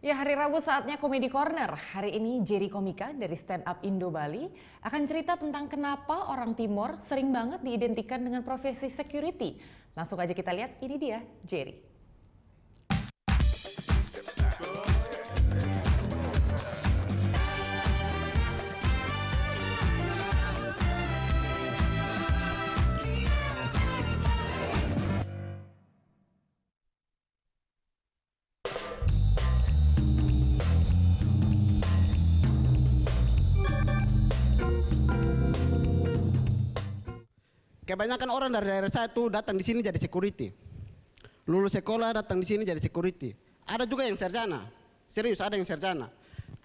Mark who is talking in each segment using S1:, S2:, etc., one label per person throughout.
S1: Ya, hari Rabu saatnya Komedi Corner. Hari ini Jerry Komika dari Stand Up Indo Bali akan cerita tentang kenapa orang Timor sering banget diidentikan dengan profesi security. Langsung aja kita lihat, ini dia Jerry.
S2: Kebanyakan orang dari daerah saya tuh datang di sini jadi security. Lulus sekolah datang di sini jadi security. Ada juga yang sarjana. Serius, ada yang sarjana.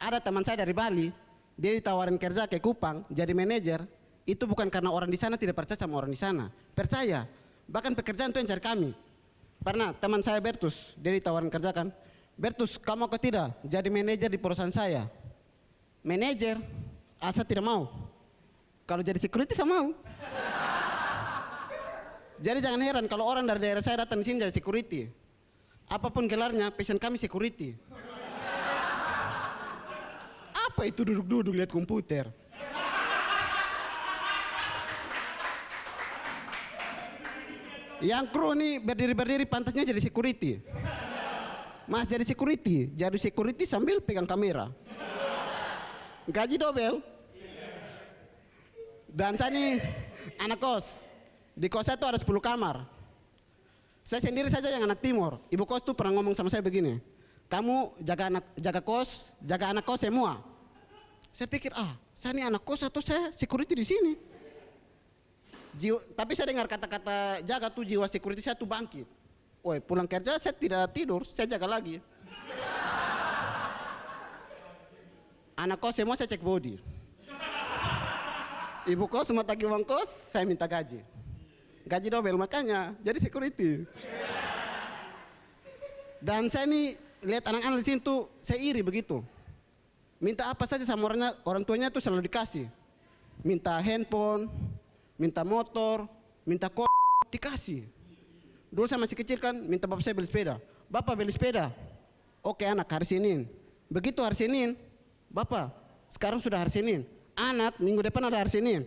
S2: Ada teman saya dari Bali, dia ditawarin kerja ke Kupang jadi manajer. Itu bukan karena orang di sana tidak percaya sama orang di sana. Percaya. Bahkan pekerjaan itu yang cari kami. Pernah teman saya Bertus, dia ditawarin kerja kan. Bertus, kamu mau ke tidak jadi manajer di perusahaan saya? Manajer? Asa tidak mau. Kalau jadi security saya mau. Jadi jangan heran kalau orang dari daerah saya datang di sini jadi security. Apapun gelarnya, passion kami security. Apa itu duduk-duduk lihat komputer? Yang kru nih berdiri-berdiri pantasnya jadi security. Mas jadi security sambil pegang kamera. Gaji double. Dan saya nih anak kos. Di kos saya tuh ada 10 kamar. Saya sendiri saja yang anak timur. Ibu kos tuh pernah ngomong sama saya begini, kamu jaga kos, jaga anak kos semua. Saya pikir, saya ini anak kos atau saya security di sini. Tapi saya dengar kata-kata jaga tuh jiwa security saya tuh bangkit. Woi, pulang kerja saya tidak tidur, saya jaga lagi. Anak kos semua saya cek body. Ibu kos semua tagih uang kos, saya minta gaji. Gaji double, makanya jadi security. Dan saya nih lihat anak-anak di sini tuh saya iri begitu. Minta apa saja sama orang tuanya tuh selalu dikasih. Minta handphone, minta motor, minta dikasih. Dulu saya masih kecil kan, minta bapak saya beli sepeda. Bapak beli sepeda. Oke anak, hari Senin. Begitu hari Senin, bapak sekarang sudah hari Senin. Anak minggu depan ada hari Senin.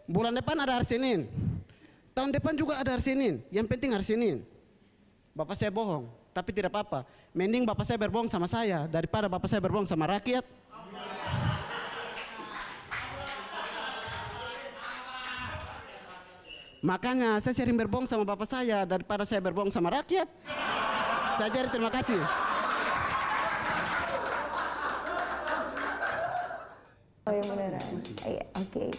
S2: Bulan depan ada hari Senin. Tahun depan juga ada hari Senin. Yang penting hari Senin. Bapak saya bohong, tapi tidak apa-apa. Mending bapak saya berbohong sama saya daripada bapak saya berbohong sama rakyat. Makanya saya sering berbohong sama bapak saya daripada saya berbohong sama rakyat. Saya jadi terima kasih.
S3: Oh yang beneran. Iya, oke.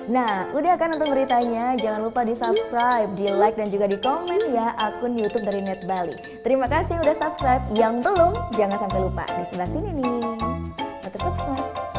S3: Nah, udah kan nonton beritanya? Jangan lupa di subscribe, di like dan juga di komen ya akun YouTube dari Net Bali. Terima kasih udah subscribe. Yang belum, jangan sampai lupa di sebelah sini nih. Tetap subscribe.